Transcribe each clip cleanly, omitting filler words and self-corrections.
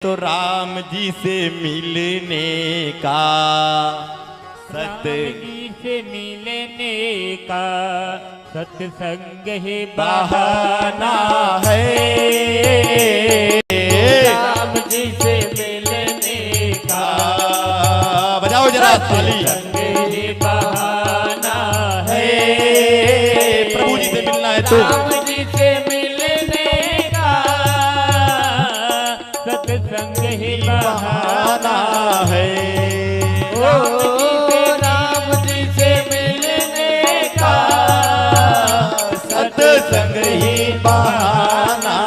तो राम जी से मिलने का राम जी से मिलने का सत्संग ही बहाना है। राम जी से मिलने का बजाओ जरा ताली। सत्संग ही बहाना है। प्रभु जी से मिलना है तो राम जी से मिलने का सत्संग ही बहाना है। राम जी से मिलने का सत्संग ही बहाना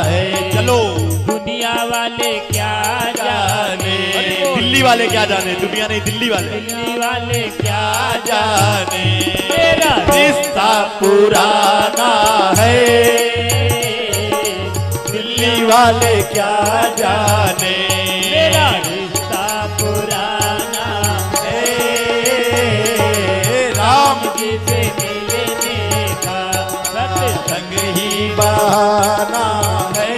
है। चलो दुनिया वाले क्या जाने, दिल्ली वाले क्या जाने, दुनिया नहीं दिल्ली वाले, दिल्ली वाले क्या जाने मेरा रिश्ता पुराना है। दिल्ली वाले क्या जाने मेरा रिश्ता पुराना है। राम जी से मिलने का सत्संग ही बहाना है।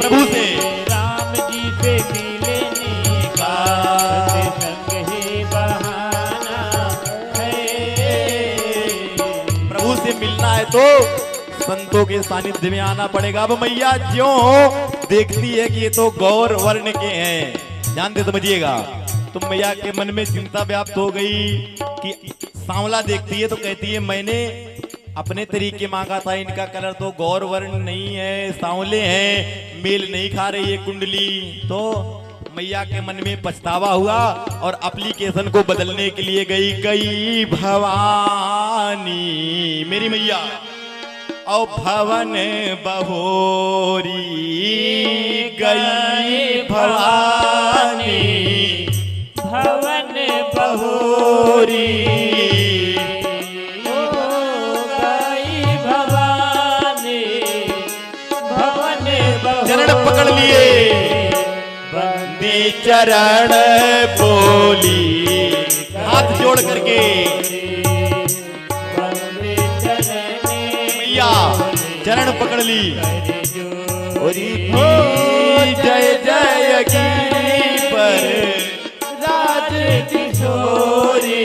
प्रभु से राम जी से मिलने का सत्संग ही बहाना है। प्रभु से मिलना है तो संतों के सानिध्य में आना पड़ेगा। अब मैया ज्यों देखती है कि ये तो गौर वर्ण के हैं, ध्यान दे समझिएगा, तो मैया के मन में चिंता व्याप्त हो गई कि सांवला देखती है तो कहती है मैंने अपने तरीके मांगा था, इनका कलर तो गौर वर्ण नहीं है, सांवले हैं, मेल नहीं खा रही है कुंडली। तो मैया के मन में पछतावा हुआ और एप्लीकेशन को बदलने के लिए गई भवानी मेरी मैया और भवन बहोरी गई भवानी भवन बहोरी। गई भवानी भवन चरण पकड़ लिए बंदी चरण बोली हाथ जोड़ करके मैया चरण पकड़ ली और जय जय गिरी पर राज किशोरी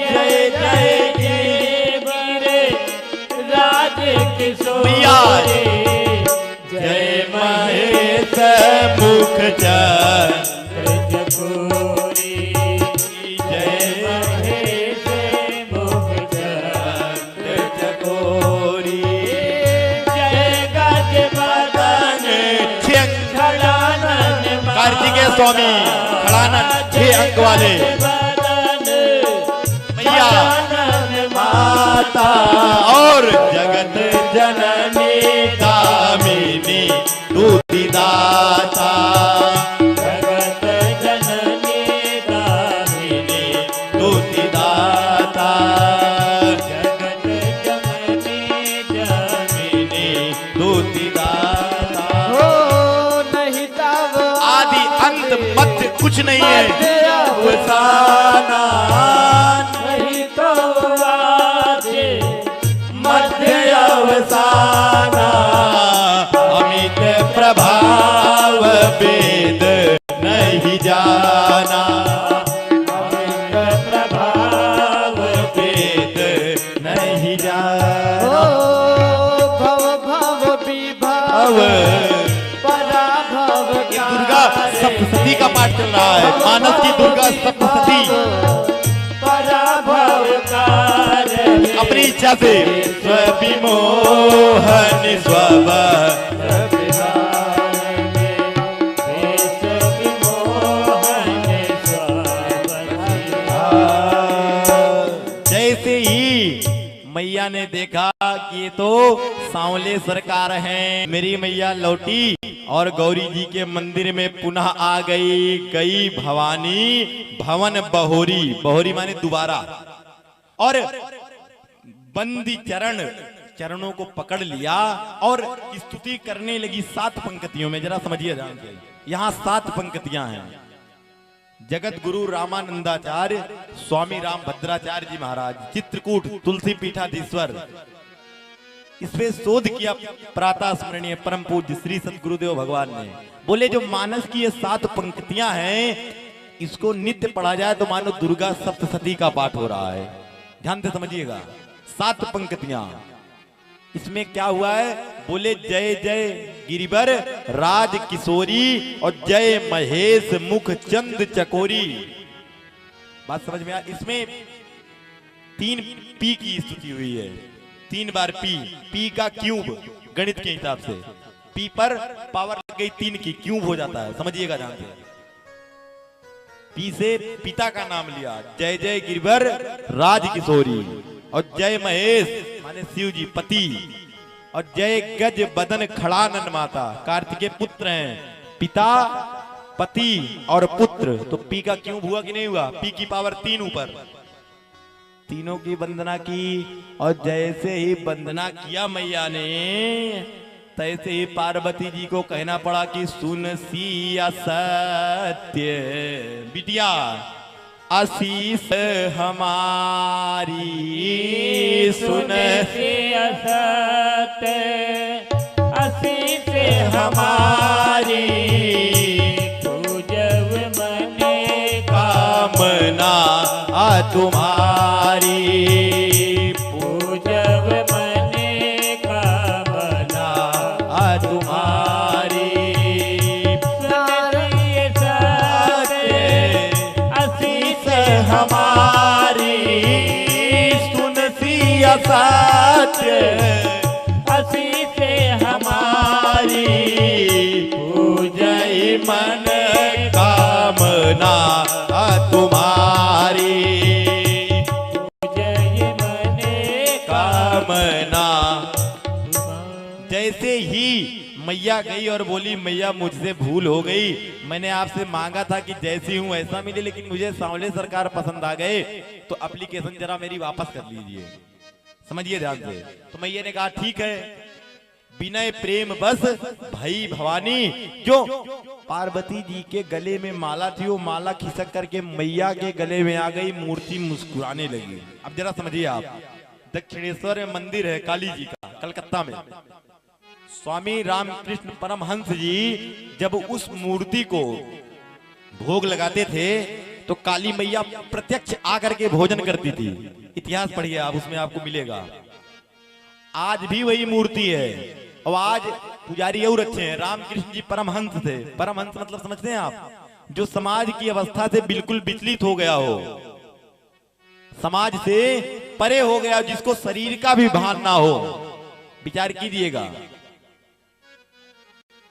जय जय गिरी पर राज किशोरी मैया जय महेश मुख चकोरी जय महेश मुख चकोरी जय गज बदन खड़ानन कार्तिकेय स्वामी खड़ानन 6 अंक वाले मैया माता और जगत जननी कामिनी दूती दाता जगत जननी कामिनी दूती दाता जगत जननी कामिनी दूती दाता। नहीं तब आदि अंत मध्य कुछ नहीं है, अवसाना नहीं तो आज मध्य अवसाना अमित प्रभाव वेद नहीं जाना अमित प्रभाव वेद नहीं जाना। भव भव विभव पराभव ये दुर्गा सप्तशती का पाठ चल रहा है, मानस की दुर्गा सप्तशती पराभव कार्य अपनी इच्छा से स्वविमोहन स्व जैसे ही मैया ने देखा कि ये तो सांवले सरकार हैं, मेरी मैया लौटी और गौरी जी के मंदिर में पुनः आ गई भवानी भवन बहोरी, बहोरी माने दोबारा, और बंदी चरणों को पकड़ लिया और स्तुति करने लगी 7 पंक्तियों में। जरा समझिए ध्यान से, यहाँ 7 पंक्तियां हैं। जगत गुरु रामानंदाचार्य स्वामी राम भद्राचार्य जी महाराज चित्रकूट तुलसी पीठाधीश्वर इस पे शोध किया प्रातः स्मरणीय परम पूज्य श्री सद्गुरुदेव भगवान ने। बोले जो मानस की ये 7 पंक्तियां हैं, इसको नित्य पढ़ा जाए तो मानो दुर्गा सप्तशती का पाठ हो रहा है। ध्यान से समझिएगा, 7 पंक्तियां। इसमें क्या हुआ है? बोले जय जय गिरिवर राज किशोरी और जय महेश मुख चंद चकोरी। बात समझ में आ? इसमें 3 पी की स्तुति हुई है, 3 बार पी का क्यूब गणित के हिसाब से, पी पर पावर लग गई 3 की, क्यूब हो जाता है, समझिएगा ध्यान से। पी से पिता का नाम लिया, जय जय गिरिवर राज किशोरी और जय महेश माने शिव जी पति और जय गज बदन खड़ानन माता, कार्तिकेय पुत्र हैं, पिता पति और पुत्र। तो पी का क्यूब हुआ कि नहीं हुआ? पी की पावर 3 ऊपर, तीनों की वंदना की और जैसे ही वंदना किया मैया ने, तैसे ही पार्वती जी को कहना पड़ा कि सुन सिया सत्य बिटिया आशीष हमारी, सुन सिया सत्य आशीष हमारी, पूजब मने कामना तुम्हारी, पूजब मने कामना तुम्हारी, सारे सत्य आशीष हमारी, सुन सिया सत्य आशीष हमारी, पूजय मन कामना तुम्हारी, जय मने कामना। जैसे ही मैया गई और बोली मैया मुझसे भूल हो गई, मैंने आपसे मांगा था कि जैसी हूं ऐसा मिले, लेकिन मुझे सांवले सरकार पसंद आ गए, तो एप्लीकेशन जरा मेरी वापस कर लीजिए, समझिए ध्यान से। तो मैया ने कहा ठीक है, विनय प्रेम बस भाई भवानी। जो पार्वती जी के गले में माला थी, वो माला खिसक करके मैया के गले में आ गई, मूर्ति मुस्कुराने लगी। अब जरा समझिए आप, दक्षिणेश्वर मंदिर है काली जी का कलकत्ता में। स्वामी रामकृष्ण परमहंस जी जब उस मूर्ति को भोग लगाते थे तो काली मैया प्रत्यक्ष आकर के भोजन करती थी। इतिहास पढ़िए आप, उसमें आपको मिलेगा। आज भी वही मूर्ति है और आज पुजारी और अच्छे हैं। रामकृष्ण जी परमहंस थे। परमहंस मतलब समझते हैं आप? जो समाज की अवस्था से बिल्कुल विचलित हो गया हो, समाज से परे हो गया, जिसको शरीर का भी भान ना हो। विचार कीजिएगा,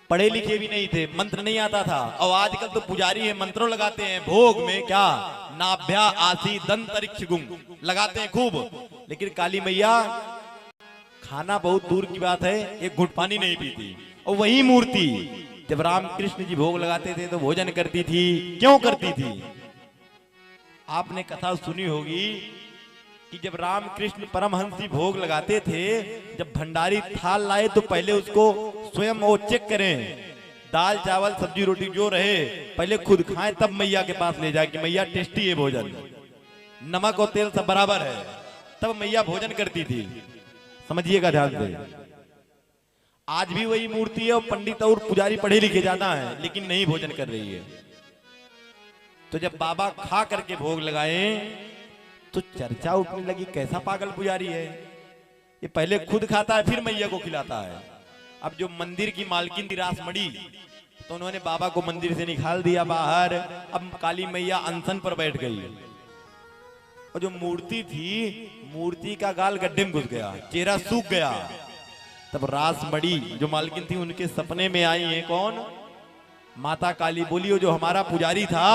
पढ़े लिखे भी नहीं थे, मंत्र नहीं आता था, और आजकल तो पुजारी है मंत्रों लगाते हैं भोग में, क्या नाभ्या आसी दंतरिक्ष गुम लगाते हैं खूब। लेकिन काली मैया खाना बहुत दूर की बात है, एक घुट पानी नहीं पीती। और वही मूर्ति जब रामकृष्ण जी भोग लगाते थे तो भोजन करती थी। क्यों करती थी? आपने कथा सुनी होगी कि जब रामकृष्ण परमहंस जी भोग लगाते थे, जब भंडारी थाल लाए तो पहले उसको स्वयं वो चेक करें, दाल चावल सब्जी रोटी जो रहे पहले खुद खाएं, तब मैया के पास ले जाए कि मैया टेस्टी है भोजन, नमक और तेल सब बराबर है, तब मैया भोजन करती थी। समझिएगा ध्यान से। आज भी वही मूर्ति है और पंडित और पुजारी पढ़े लिखे ज्यादा हैं, लेकिन नहीं भोजन कर रही है। तो जब बाबा खा करके भोग लगाए तो चर्चा उठने लगी, कैसा पागल पुजारी है ये, पहले खुद खाता है फिर मैया को खिलाता है। अब जो मंदिर की मालकिन थी रासमणी, तो उन्होंने बाबा को मंदिर से निकाल दिया बाहर। अब काली मैया अनशन पर बैठ गई और जो मूर्ति थी, मूर्ति का गाल गड्ढे में घुस गया, चेहरा सूख गया। तब रासमणी जो मालकिन थी उनके सपने में आई है कौन? माता काली। बोली वो जो हमारा पुजारी था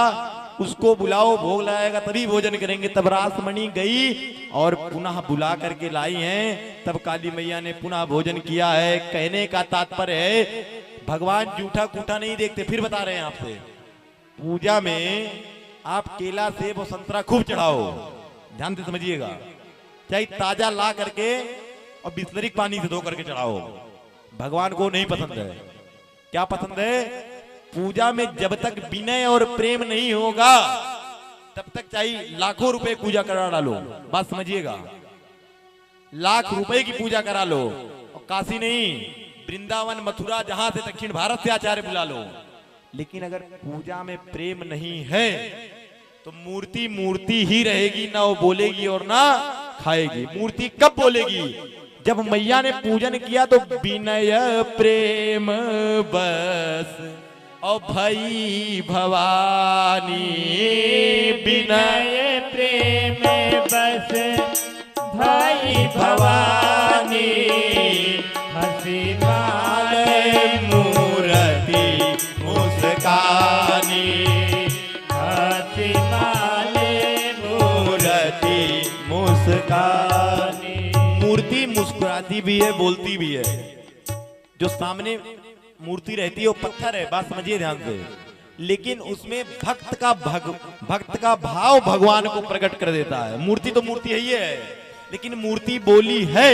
उसको बुलाओ, भोग लगाएगा तभी भोजन करेंगे। तब रासमणी गई और पुनः बुला करके लाई हैं। तब काली मैया ने पुनः भोजन किया है। कहने का तात्पर्य है भगवान जूठा कूठा नहीं देखते। फिर बता रहे हैं आपसे, पूजा में आप केला सेब और संतरा खूब चढ़ाओ, ध्यान से समझिएगा, चाहे ताजा ला करके और बिस्लरी पानी से धो करके चढ़ाओ, भगवान को नहीं पसंद है। क्या पसंद है? पूजा में जब तक विनय और प्रेम नहीं होगा तब तक चाहे लाखों रुपए पूजा करा डालो, बात समझिएगा, लाख रुपए की पूजा करा लो काशी नहीं, वृंदावन मथुरा जहां से दक्षिण भारत से आचार्य बुला लो, लेकिन अगर पूजा में प्रेम नहीं है तो मूर्ति मूर्ति ही रहेगी, ना वो बोलेगी और ना खाएगी। मूर्ति कब बोलेगी? जब मैया ने पूजन किया तो विनय प्रेम बस और भई भवानी, विनय प्रेम बस भाई भवानी, हंसी माले मूर्ति मुस्कानी, हंसी माले मूर्ति मुस्कानी। मूर्ति मुस्कुराती भी है, बोलती भी है। जो सामने मूर्ति रहती है वो पत्थर है, बात समझिए ध्यान से, लेकिन उसमें भक्त का भाव भगवान को प्रकट कर देता है। मूर्ति तो मूर्ति है ही है, लेकिन मूर्ति बोली है,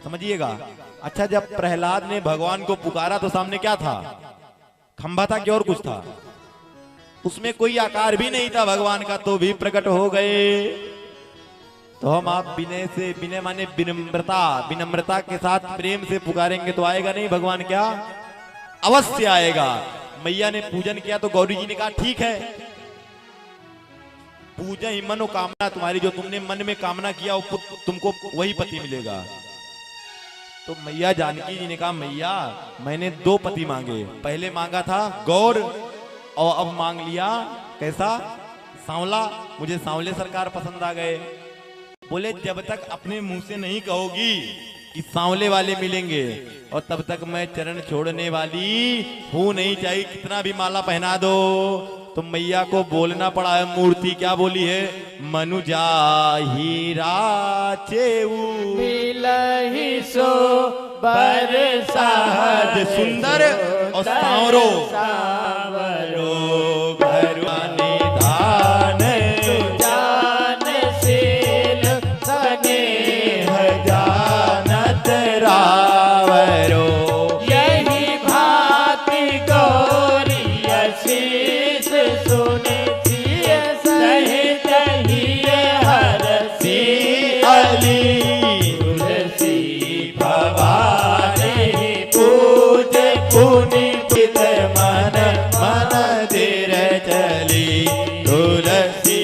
समझिएगा। अच्छा, जब प्रहलाद ने भगवान को पुकारा तो सामने क्या था? खंभा था कि और कुछ था? उसमें कोई आकार भी नहीं था भगवान का, तो भी प्रकट हो गए। तो हम आप विनय से, विनय माने विनम्रता के साथ प्रेम से पुकारेंगे तो आएगा नहीं भगवान? क्या अवश्य आएगा। मैया ने पूजन किया तो गौरी जी ने कहा ठीक है, पूजा ही मनोकामना तुम्हारी, जो तुमने मन में कामना किया वो तुमको वही पति मिलेगा। तो मैया जानकी जी ने कहा मैया मैंने 2 पति मांगे, पहले मांगा था गौर और अब मांग लिया कैसा? सांवला। मुझे सांवले सरकार पसंद आ गए। बोले जब तक अपने मुंह से नहीं कहोगी कि सांवले वाले मिलेंगे और तब तक मैं चरण छोड़ने वाली हूं नहीं, चाहे कितना भी माला पहना दो। तो मैया को बोलना पड़ा है। मूर्ति क्या बोली है? मनुजा ही राचेऊ मिलहि सो बरसात सुंदर और सांवरो सावरो, घरवानी धान जान शील स्नेह जानत रावरो। यही भांति गौरी शीस सुनिथिय सहित ही हरसी अली तुलसी भवानी पूज पुनि चित मन मन धीर चली, तुलसी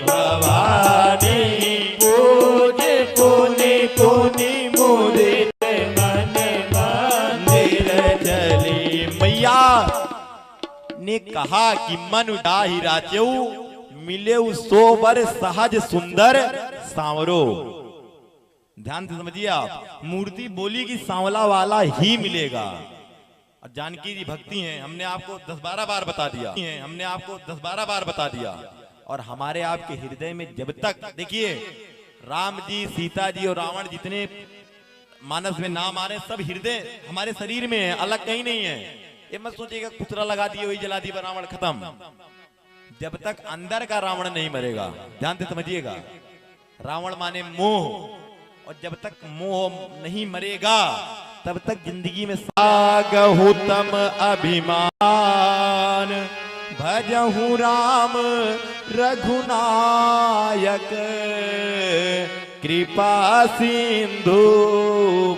भवानी पूज पुनि पुनि मुदित मन मंदिर चली। मैया ने कहा कि मनु डाही राचेऊ मिले सोबर सहज सुंदर सांवरो। ध्यान से समझिए आप, मूर्ति बोली कि सांवला वाला ही मिलेगा। और जानकी जी भक्ति हैं, हमने आपको 10-12 बार बता दिया, हमने आपको 10-12 बार बता दिया। और हमारे आपके हृदय में जब तक, देखिए राम जी, सीता जी और रावण जितने मानस में नाम आ रहे हैं सब हृदय हमारे शरीर में है, अलग कहीं नहीं है। ये मत सोचिएगा पुतला लगा दिए वही जला दिया रावण खत्म। जब तक अंदर का रावण नहीं मरेगा, ध्यान से समझिएगा, रावण माने मोह, और जब तक मोह नहीं मरेगा तब तक जिंदगी में सागहु तम अभिमान, भजहु राम रघुनायक, कृपा सिंधु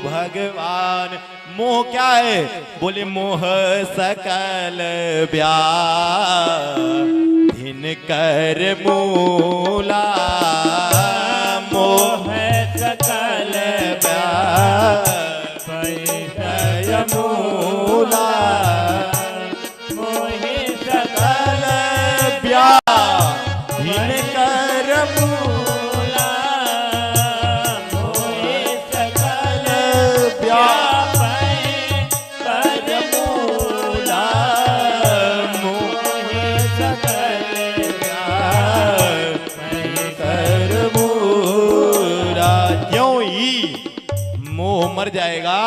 भगवान। मोह क्या है? बोले मोह सकल व्याधि कर मूला, मोह सकल व्याधि मूला, मोहि सकल व्याधि कर मूला, मोहि सकल व्याधि कर मूला, मोहि सकल कर मूला। ज्यों ही मोह मर जाएगा,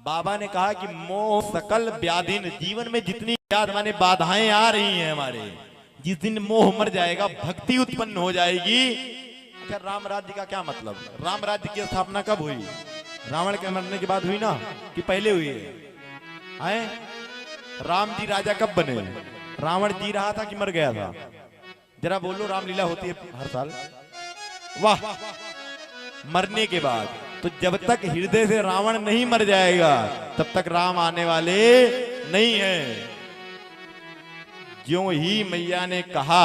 बाबा ने कहा कि मोह सकल व्याधिन, जीवन में जितनी व्याध माने बाधाएं आ रही हैं हमारे, जिस दिन मोह मर जाएगा भक्ति उत्पन्न हो जाएगी। अच्छा, राम राज्य का क्या मतलब? राम राज्य की स्थापना कब हुई? रावण के मरने के बाद हुई ना, कि पहले हुई है? राम जी राजा कब बने? रावण जी रहा था कि मर गया था? जरा बोलो, रामलीला होती है हर साल, वाह, मरने के बाद। तो तो जब तक हृदय से रावण नहीं मर जाएगा तब तक राम आने वाले नहीं है। ज्यों ही मैया ने कहा,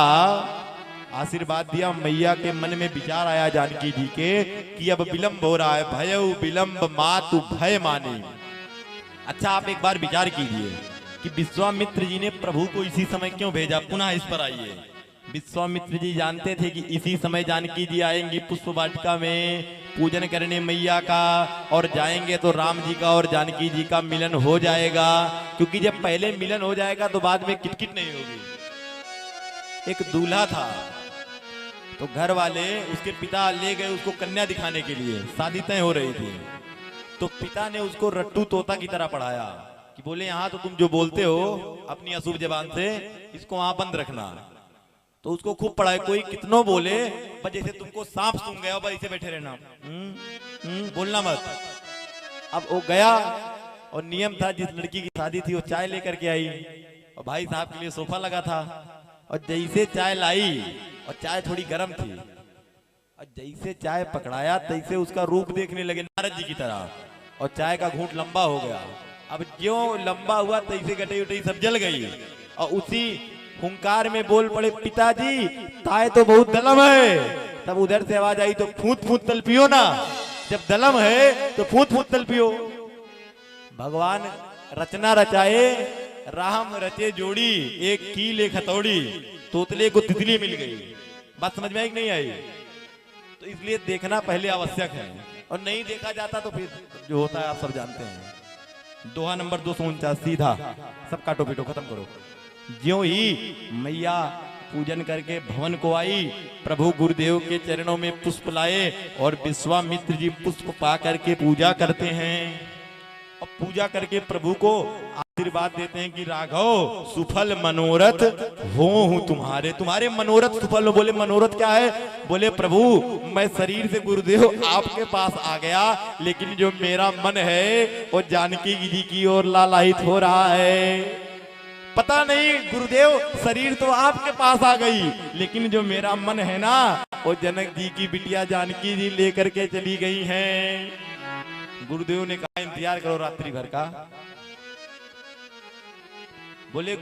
आशीर्वाद दिया, मैया के मन में विचार आया जानकी जी के कि अब विलंब हो रहा है। भयउ विलंब मातु भय मानी। अच्छा, आप एक बार विचार कीजिए कि विश्वामित्र जी ने प्रभु को इसी समय क्यों भेजा। पुनः इस पर आइए। विश्वामित्र जी जानते थे कि इसी समय जानकी जी आएंगी पुष्प वाटिका में पूजन करने मैया का, और जाएंगे तो राम जी का और जानकी जी का मिलन हो जाएगा। क्योंकि जब पहले मिलन हो जाएगा तो बाद में किटकिट नहीं होगी। एक दूल्हा था तो घर वाले उसके पिता ले गए उसको कन्या दिखाने के लिए, शादी तय हो रही थी। तो पिता ने उसको रट्टू तोता की तरह पढ़ाया कि बोले यहाँ तो तुम जो बोलते हो अपनी अशुभ जबान से, इसको वहां बंद रखना। तो उसको खूब पढ़ाए, कोई कितनों बोले पर जैसे तुमको सांप सूंघ गया हो ऐसे बैठे रहना, बोलना मत। अब वो गया और नियम था, जिस लड़की की शादी थी वो चाय लेकर के आई और भाई साहब के लिए सोफा लगा था, और जैसे चाय लाई और चाय थोड़ी गर्म थी और जैसे चाय पकड़ाया तैसे उसका रूप देखने लगे नारद जी की तरह, और चाय का घूंट लंबा हो गया। अब जो लंबा हुआ तैसे गटई उटई सब जल गई, और उसी हुंकार में बोल पड़े, पिताजी ताय तो बहुत दलम है। तब उधर से आवाज आई, तो फूट फूट तल पियो ना, जब दलम है तो फूट फूट तल पियो। भगवान रचना रचाए, राम रचे जोड़ी, एक कील एक हथौड़ी, तोतले को तितली मिल गई। बात समझ में आई कि नहीं आई? तो इसलिए देखना पहले आवश्यक है, और नहीं देखा जाता तो फिर जो होता है आप सब जानते हैं। दोहा नंबर 249 सीधा, सब काटो पीटो खत्म करो। ज्यों ही मैया पूजन करके भवन को आई, प्रभु गुरुदेव के चरणों में पुष्प लाए और विश्वामित्र जी पुष्प पा करके पूजा करते हैं। और पूजा करके प्रभु को आशीर्वाद देते हैं कि राघव सुफल मनोरथ हो तुम्हारे, तुम्हारे मनोरथ सुफल हो। बोले मनोरथ क्या है? बोले प्रभु मैं शरीर से गुरुदेव आपके पास आ गया, लेकिन जो मेरा मन है वो जानकी जी की ओर लालायित हो रहा है। पता नहीं गुरुदेव शरीर तो आपके पास आ गई, लेकिन जो मेरा मन है ना वो जनक जी की बिटिया जानकी जी लेकर के चली गई हैं। गुरुदेव ने कहा इंतजार करो रात्रि भर का। बोले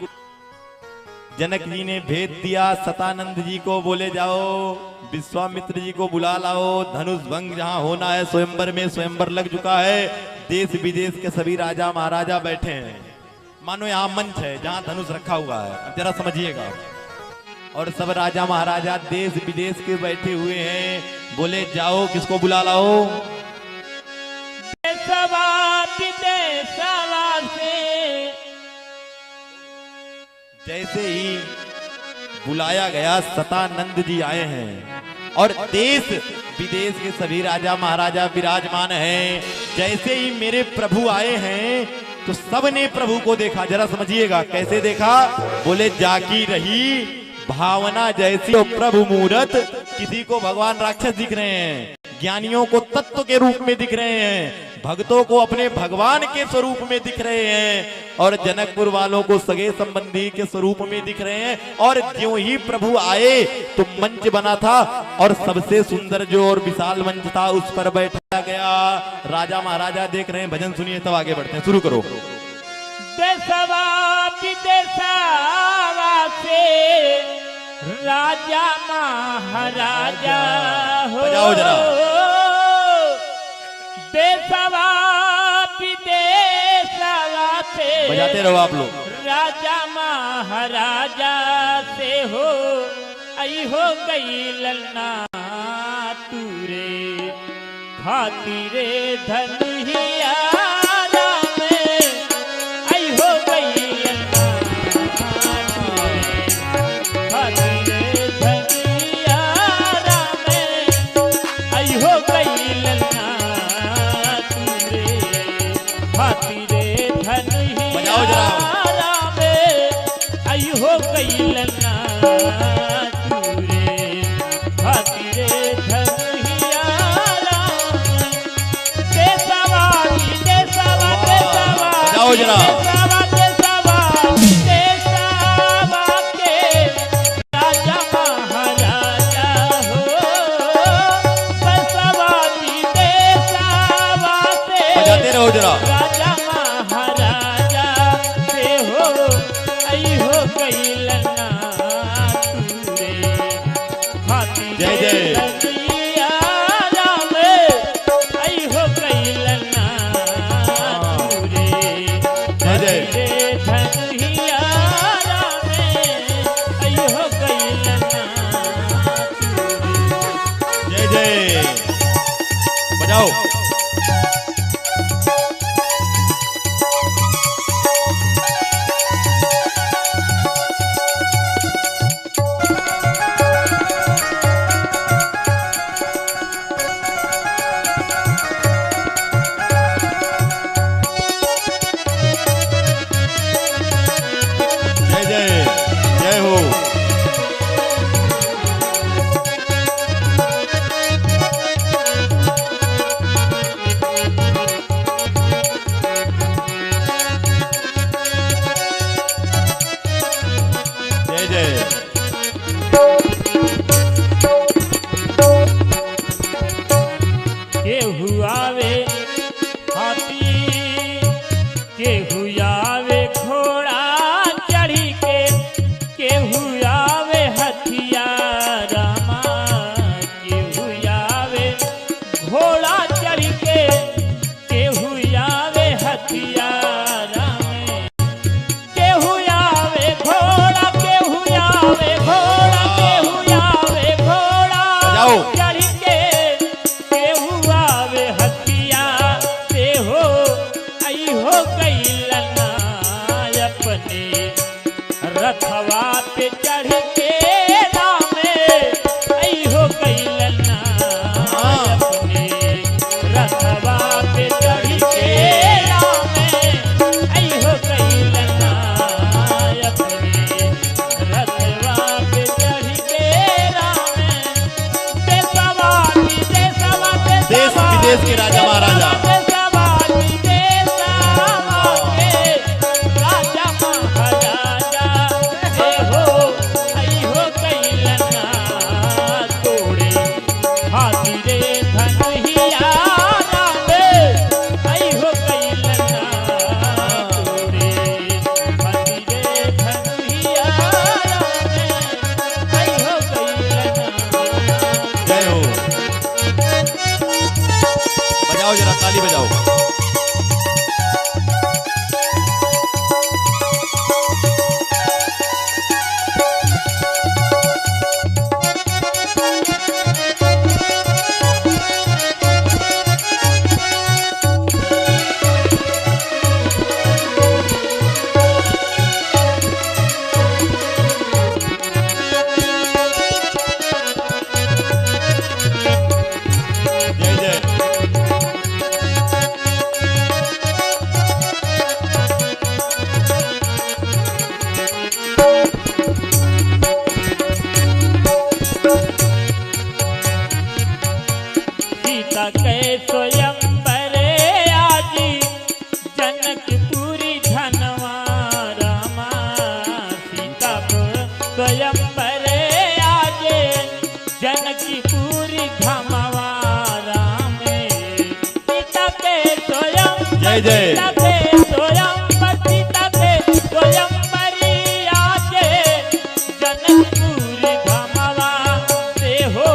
जनक जी ने भेज दिया सतानंद जी को, बोले जाओ विश्वामित्र जी को बुला लाओ, धनुष भंग जहां होना है स्वयंवर में स्वयंवर लग चुका है, देश विदेश के सभी राजा महाराजा बैठे हैं, मानो यहाँ मंच है जहां धनुष रखा हुआ है। अब जरा समझिएगा, और सब राजा महाराजा देश विदेश के बैठे हुए हैं। बोले जाओ किसको बुला लाओ? जैसे ही बुलाया गया सतानंद जी आए हैं और देश विदेश के सभी राजा महाराजा विराजमान हैं। जैसे ही मेरे प्रभु आए हैं तो सबने प्रभु को देखा। जरा समझिएगा कैसे देखा? बोले जाकी रही भावना जैसी तो प्रभु मूरत। किसी को भगवान राक्षस दिख रहे हैं, ज्ञानियों को तत्व के रूप में दिख रहे हैं, भक्तों को अपने भगवान के स्वरूप में दिख रहे हैं, और जनकपुर वालों को सगे संबंधी के स्वरूप में दिख रहे हैं। और ज्यों ही प्रभु आए तो मंच बना था, और सबसे सुंदर जो और विशाल मंच था उस पर बैठा गया। राजा महाराजा देख रहे हैं, भजन सुनिए तब आगे बढ़ते हैं। शुरू करो। देशवा विदेशवा से राजा महाराजा हो, बजाओ जरा। देशवा विदेशवा से बजाते रहो आप लोग। राजा महाराजा से हो आई हो गई ललना तूरे खातिरे धनिया आई हो कैलना तूरे हाथी जय जय धनुहिया राम आई हो कैलना तूरे जय जय धनुहिया राम आई हो कैलना जय जय बजाओ जय जय जय हो जय जय केहू आवे हाथी केहू आवे घोड़ा चढ़ी के केहू आवे हथियार रामा केहू आवे घोड़ा चढ़ के केहू आवे हथियार में केहू आवे घोड़ा केहू आवे घोड़ा केहू आवे घोड़ा बजाओ। चढ़ के केहू आवे हथियार से हो आई हो कैलना अपने रथवा पे चढ़ के रामे आई हो कैलना अपने रथवा पे चढ़ के रामे आई हो कैलना अपने रथवा पे चढ़ के रामे देशवा देश विदेश के राजा महाराजा जय हो बजाओ जरा ताली बजाओ जय जय सीता के स्वयंवरे आजी जनकपुरी धनवा रामा सीता स्वयंवरे आजे जनकपुरी धमवा रामे सीता के स्वयं जय जय सीता के स्वयंवर सीता के स्वयंवरी आजे जनकपुरी धमवा से हो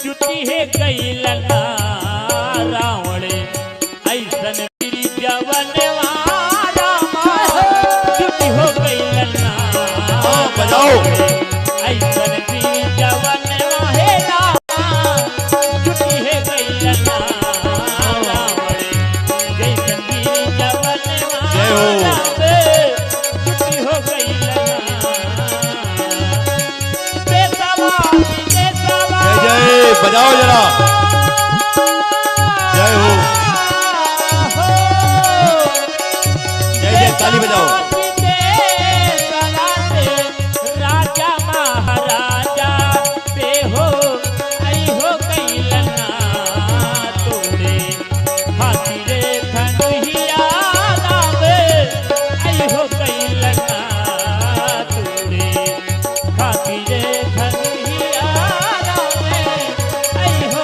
जुटी है कैलना रावणे ऐसन वीर जवनवा रामा जुटी हो कैलना बजाओ ऐसन वीर जवनवा हे रामा जुटी है कैलना रावणे जैसन वीर जवनवा जय हो। रामे जुटी हो कैलना देशवा जय जय बजाओ जरा जय हो जय जय ताली बजाओ राजा महाराजा पे हो आई हो कैलना तोड़े हाथी रे धनुहिया राम आई हो कैलना तोड़े हाथी रे धनुहिया राम आई हो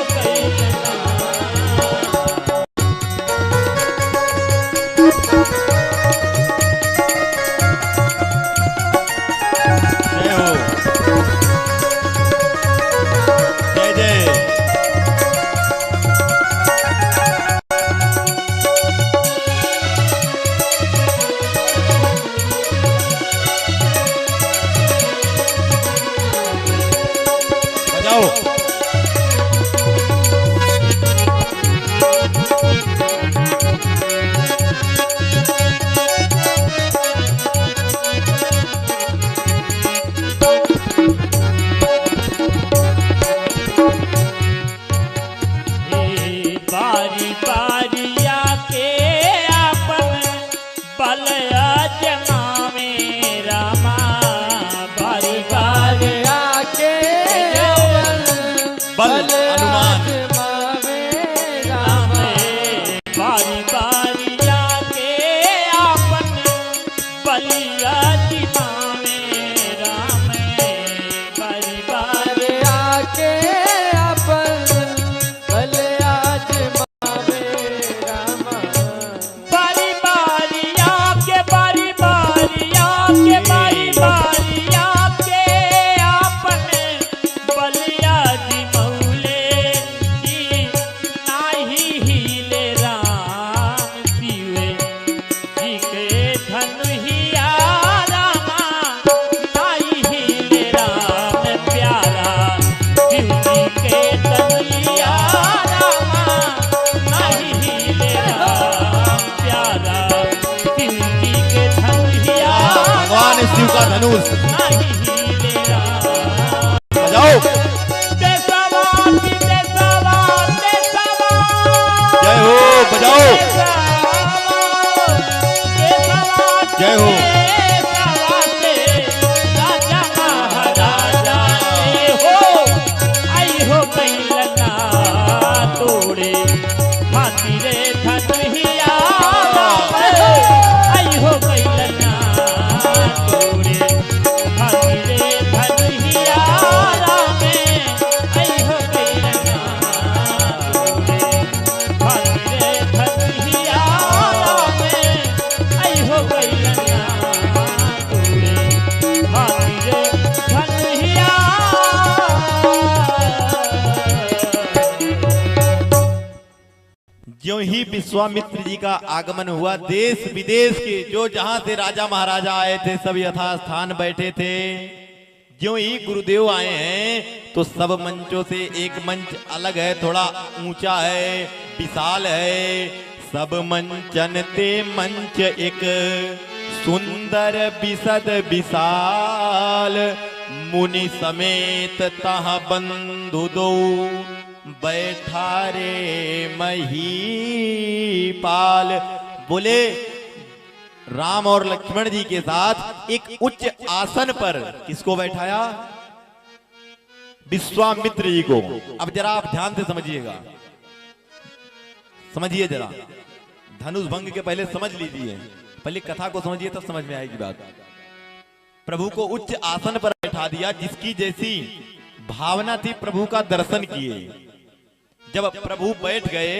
शिव का धनुष नहीं हीलेरा बजाओ। देसवा देसवा देसवा जय हो, बजाओ। जय हो। राजा महाराजा हो आई हो कैलना तोड़े हाथी रे धनुहिया आई हो कैलना तोड़े हाथी रे धनुहिया रामे आई हो कैलना तोड़े हाथी रे धनुहिया रामे आई हो कैलना तोड़े हाथी रे धनुहिया। ज्यों ही विश्वामित्र जी का आगमन हुआ, देश विदेश के जो जहां से राजा महाराजा आए थे सब यथास्थान बैठे थे। ज्यों ही गुरुदेव आए हैं तो सब मंचों से एक मंच अलग है, थोड़ा ऊंचा है, विशाल है। सब मंचन ते मंच एक सुंदर विशद विशाल, मुनि समेत तह बंधु दो बैठा रे महीपाल। बोले राम और लक्ष्मण जी के साथ एक उच्च आसन पर किसको बैठाया? विश्वामित्र जी को। अब जरा आप ध्यान से समझिएगा, समझिए जरा, धनुष भंग के पहले समझ लीजिए, पहले कथा को समझिए तब समझ में आएगी बात। प्रभु को उच्च आसन पर बैठा दिया, जिसकी जैसी भावना थी प्रभु का दर्शन किए। जब प्रभु बैठ गए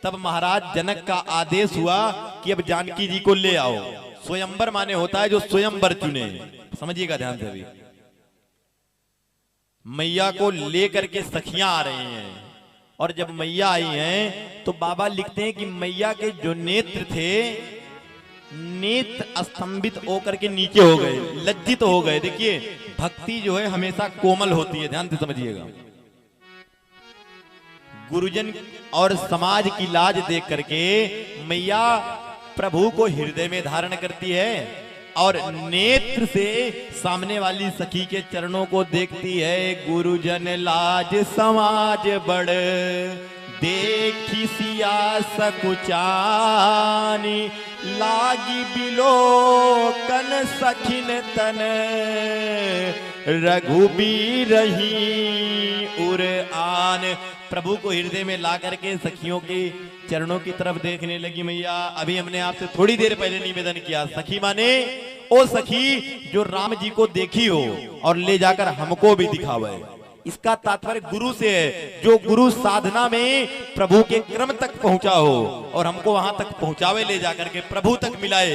तब महाराज जनक का आदेश हुआ कि अब जानकी जी को ले आओ। स्वयंवर माने होता है जो स्वयंवर चुने। समझिएगा ध्यान से। अभी मैया को लेकर के सखियां आ रही हैं, और जब मैया आई हैं तो बाबा लिखते हैं कि मैया के जो नेत्र थे, नेत्र स्तंभित होकर के नीचे हो गए, लज्जित हो गए। देखिए भक्ति जो है हमेशा कोमल होती है, ध्यान से समझिएगा। गुरुजन और समाज की लाज देख करके मैया प्रभु को हृदय में धारण करती है, और नेत्र से सामने वाली सखी के चरणों को देखती है। गुरुजन लाज समाज बड़ देखी सिया सकुचानी, लागी बिलोकन सखिन तन रघुबीर रही उर आन। प्रभु को हृदय में ला करके सखियों के चरणों की तरफ देखने लगी मैया। अभी हमने आपसे थोड़ी देर पहले निवेदन किया, सखी माने ओ सखी जो राम जी को देखी हो और ले जाकर हमको भी दिखावे। इसका तात्पर्य गुरु से है, जो गुरु साधना में प्रभु के क्रम तक पहुंचा हो और हमको वहां तक पहुंचावे, ले जाकर के प्रभु तक मिलाए,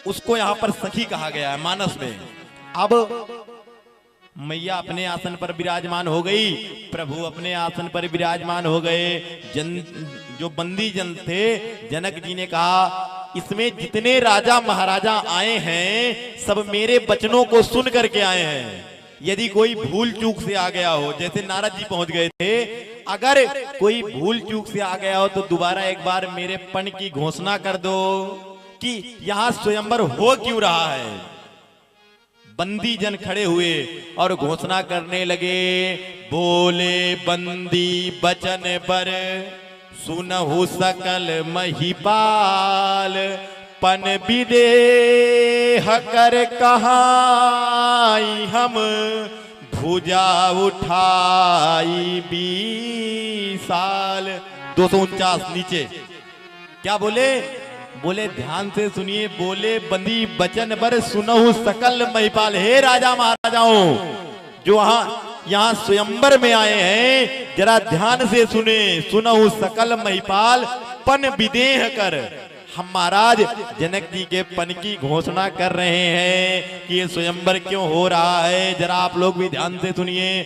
उसको यहाँ पर सखी कहा गया है मानस में। अब मैया अपने आसन पर विराजमान हो गई, प्रभु अपने आसन पर विराजमान हो गए। जो बंदी जन थे, जनक जी ने कहा इसमें जितने राजा महाराजा आए हैं सब मेरे वचनों को सुन करके आए हैं। यदि कोई भूल चूक से आ गया हो, जैसे नारद जी पहुंच गए थे, अगर कोई भूल चूक से आ गया हो तो दोबारा एक बार मेरे पण की घोषणा कर दो कि यहां स्वयंवर हो क्यों रहा है। बंदी जन खड़े हुए और घोषणा करने लगे, बोले बंदी बचन पर सुनहु सकल महिपाल, पन विदेह कर कहाई हम भुजा उठाई 20 साल। 249 नीचे क्या बोले? बोले ध्यान से सुनिए, बोले बंदी बचन बर सुनहु सकल महिपाल। हे राजा महाराजाओं जो यहाँ स्वयंवर में आए हैं, जरा ध्यान से सुने। सुनहु सकल महिपाल पन विदेह कर, हम महाराज जनक जी के पन की घोषणा कर रहे हैं कि ये स्वयंवर क्यों हो रहा है। जरा आप लोग भी ध्यान से सुनिए।